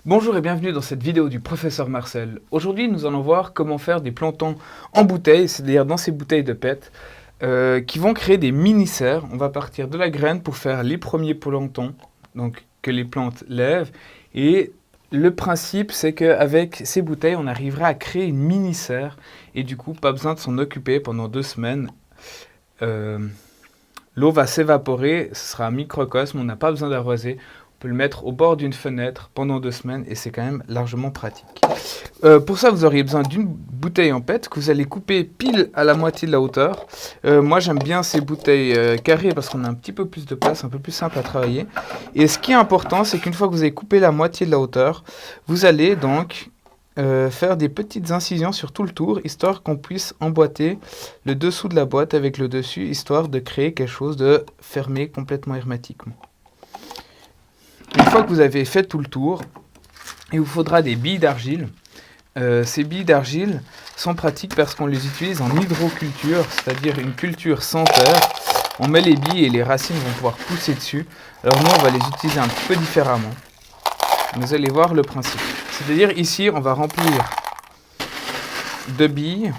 Bonjour et bienvenue dans cette vidéo du professeur Marcel. Aujourd'hui, nous allons voir comment faire des plantons en bouteille, c'est-à-dire dans ces bouteilles de PET, qui vont créer des mini-serres. On va partir de la graine pour faire les premiers plantons, donc que les plantes lèvent. Et le principe, c'est qu'avec ces bouteilles, on arrivera à créer une mini-serre. Et du coup, pas besoin de s'en occuper pendant 2 semaines. L'eau va s'évaporer, ce sera un microcosme, on n'a pas besoin d'arroser. On peut le mettre au bord d'une fenêtre pendant 2 semaines et c'est quand même largement pratique. Pour ça, vous auriez besoin d'une bouteille en PET que vous allez couper pile à la moitié de la hauteur. Moi, j'aime bien ces bouteilles carrées parce qu'on a un petit peu plus de place, un peu plus simple à travailler. Et ce qui est important, c'est qu'une fois que vous avez coupé la moitié de la hauteur, vous allez donc faire des petites incisions sur tout le tour, histoire qu'on puisse emboîter le dessous de la boîte avec le dessus, histoire de créer quelque chose de fermé complètement hermétiquement. Une fois que vous avez fait tout le tour, il vous faudra des billes d'argile. Ces billes d'argile sont pratiques parce qu'on les utilise en hydroculture, c'est-à-dire une culture sans terre. On met les billes et les racines vont pouvoir pousser dessus. Alors nous, on va les utiliser un petit peu différemment. Vous allez voir le principe. C'est-à-dire ici, on va remplir de billes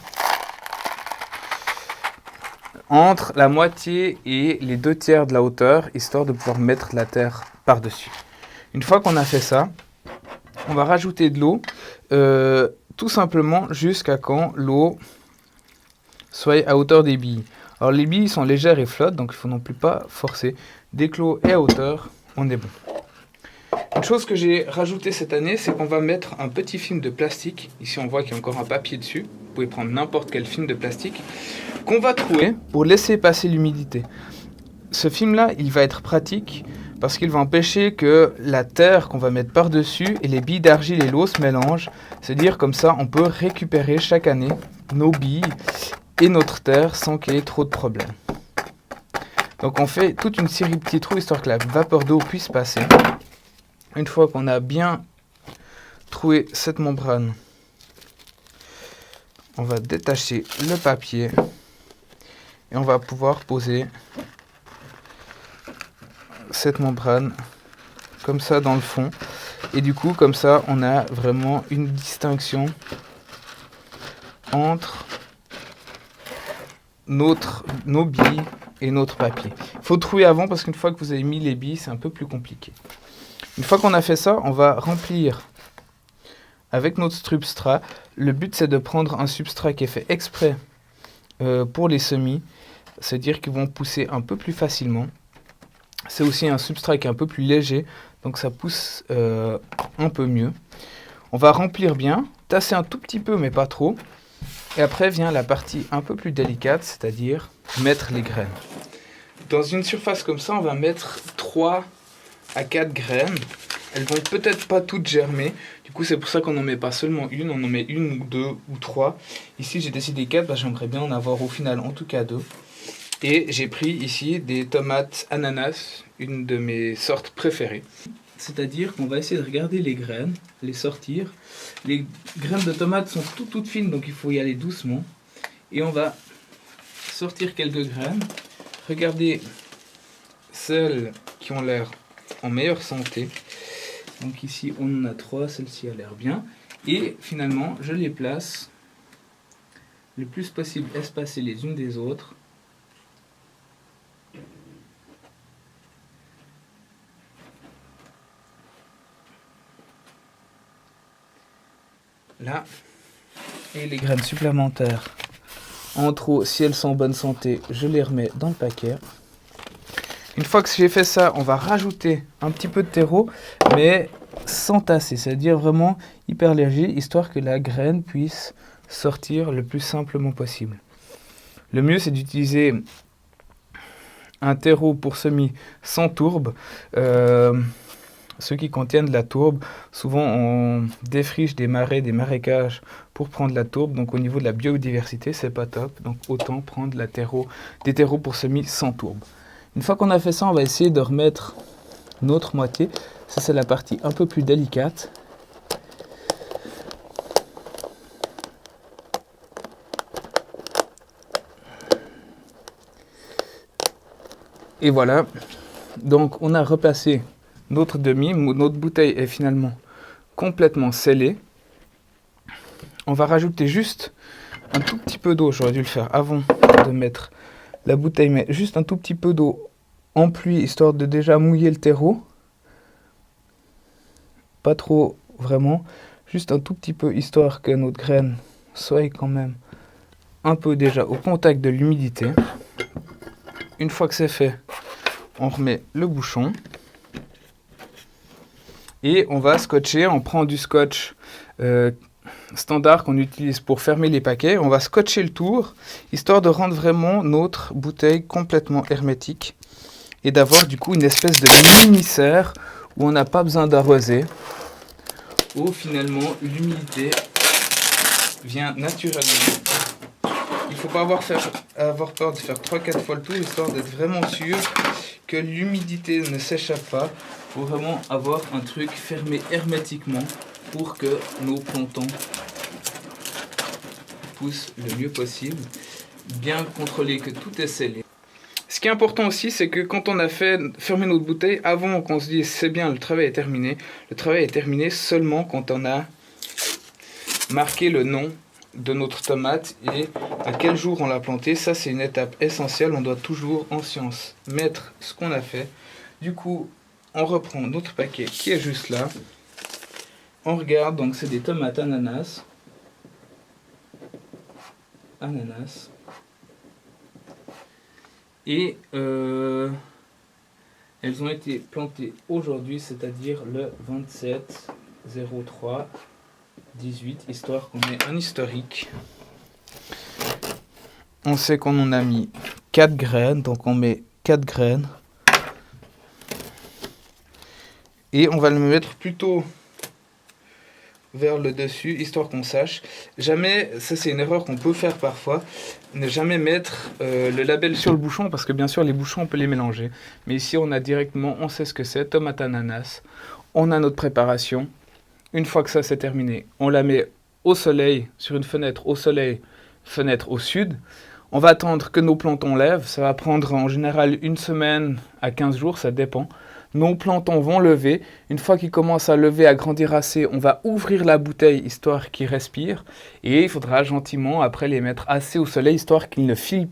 entre la moitié et les 2/3 de la hauteur, histoire de pouvoir mettre la terre par-dessus. Une fois qu'on a fait ça, on va rajouter de l'eau, tout simplement jusqu'à quand l'eau soit à hauteur des billes. Alors les billes sont légères et flottent, donc il ne faut non plus pas forcer. Dès que l'eau est à hauteur, on est bon. Une chose que j'ai rajoutée cette année, c'est qu'on va mettre un petit film de plastique. Ici, on voit qu'il y a encore un papier dessus. Vous pouvez prendre n'importe quel film de plastique qu'on va trouer pour laisser passer l'humidité. Ce film-là, il va être pratique parce qu'il va empêcher que la terre qu'on va mettre par-dessus et les billes d'argile et l'eau se mélangent. C'est-à-dire comme ça, on peut récupérer chaque année nos billes et notre terre sans qu'il y ait trop de problèmes. Donc on fait toute une série de petits trous histoire que la vapeur d'eau puisse passer. Une fois qu'on a bien troué cette membrane, on va détacher le papier et on va pouvoir poser cette membrane comme ça dans le fond. Et du coup, comme ça, on a vraiment une distinction entre nos billes et notre papier. Il faut trouer avant parce qu'une fois que vous avez mis les billes, c'est un peu plus compliqué. Une fois qu'on a fait ça, on va remplir avec notre substrat. Le but, c'est de prendre un substrat qui est fait exprès pour les semis, c'est-à-dire qu'ils vont pousser un peu plus facilement. C'est aussi un substrat qui est un peu plus léger, donc ça pousse un peu mieux. On va remplir bien, tasser un tout petit peu, mais pas trop. Et après vient la partie un peu plus délicate, c'est-à-dire mettre les graines. Dans une surface comme ça, on va mettre 3 à 4 graines. Elles vont peut-être pas toutes germer. Du coup, c'est pour ça qu'on n'en met pas seulement une. On en met 1 ou 2 ou 3. Ici, j'ai décidé 4 parce que j'aimerais bien en avoir au final en tout cas 2. Et j'ai pris ici des tomates ananas, une de mes sortes préférées. C'est-à-dire qu'on va essayer de regarder les graines, les sortir. Les graines de tomates sont toutes fines, donc il faut y aller doucement. Et on va sortir quelques graines. Regardez celles qui ont l'air en meilleure santé. Donc ici on en a 3, celle-ci a l'air bien. Et finalement je les place le plus possible espacées les unes des autres. Là. Et les graines supplémentaires en trop, si elles sont en bonne santé, je les remets dans le paquet. Une fois que j'ai fait ça, on va rajouter un petit peu de terreau, mais sans tasser, c'est-à-dire vraiment hyper léger, histoire que la graine puisse sortir le plus simplement possible. Le mieux, c'est d'utiliser un terreau pour semis sans tourbe. Ceux qui contiennent de la tourbe, souvent on défriche des marais, des marécages pour prendre la tourbe. Donc au niveau de la biodiversité, c'est pas top. Donc autant prendre des terreaux pour semis sans tourbe. Une fois qu'on a fait ça, on va essayer de remettre notre moitié. Ça, c'est la partie un peu plus délicate. Et voilà. Donc, on a repassé notre demi. Notre bouteille est finalement complètement scellé. On va rajouter juste un tout petit peu d'eau. J'aurais dû le faire avant de mettre la bouteille, mais juste un tout petit peu d'eau en pluie, histoire de déjà mouiller le terreau. Pas trop, vraiment. Juste un tout petit peu, histoire que notre graine soit quand même un peu déjà au contact de l'humidité. Une fois que c'est fait, on remet le bouchon. Et on va scotcher. On prend du scotch standard qu'on utilise pour fermer les paquets. On va scotcher le tour, histoire de rendre vraiment notre bouteille complètement hermétique. Et d'avoir du coup une espèce de mini-serre où on n'a pas besoin d'arroser. Où finalement l'humidité vient naturellement. Il ne faut pas avoir peur de faire 3-4 fois le tour, histoire d'être vraiment sûr que l'humidité ne s'échappe pas. Il faut vraiment avoir un truc fermé hermétiquement pour que nos plantons poussent le mieux possible. Bien contrôler que tout est scellé. Ce qui est important aussi, c'est que quand on a fermé notre bouteille, avant qu'on se dise c'est bien, le travail est terminé seulement quand on a marqué le nom de notre tomate et à quel jour on l'a plantée. Ça, c'est une étape essentielle. On doit toujours, en science, mettre ce qu'on a fait. Du coup, on reprend notre paquet qui est juste là. On regarde, donc c'est des tomates ananas. Et elles ont été plantées aujourd'hui, c'est-à-dire le 27/03/18, histoire qu'on ait un historique. On sait qu'on en a mis 4 graines, donc on met 4 graines. Et on va le mettre plutôt vers le dessus, histoire qu'on sache. Jamais, ça c'est une erreur qu'on peut faire parfois, ne jamais mettre le label sur le bouchon, parce que bien sûr les bouchons on peut les mélanger. Mais ici on a directement, on sait ce que c'est, tomate ananas. On a notre préparation. Une fois que ça c'est terminé, on la met au soleil, sur une fenêtre au soleil, fenêtre au sud. On va attendre que nos plantons lèvent. Ça va prendre en général 1 semaine à 15 jours, ça dépend. Nos plantons vont lever. Une fois qu'ils commencent à lever, à grandir assez, on va ouvrir la bouteille, histoire qu'ils respirent. Et il faudra gentiment après les mettre assez au soleil, histoire qu'ils ne filent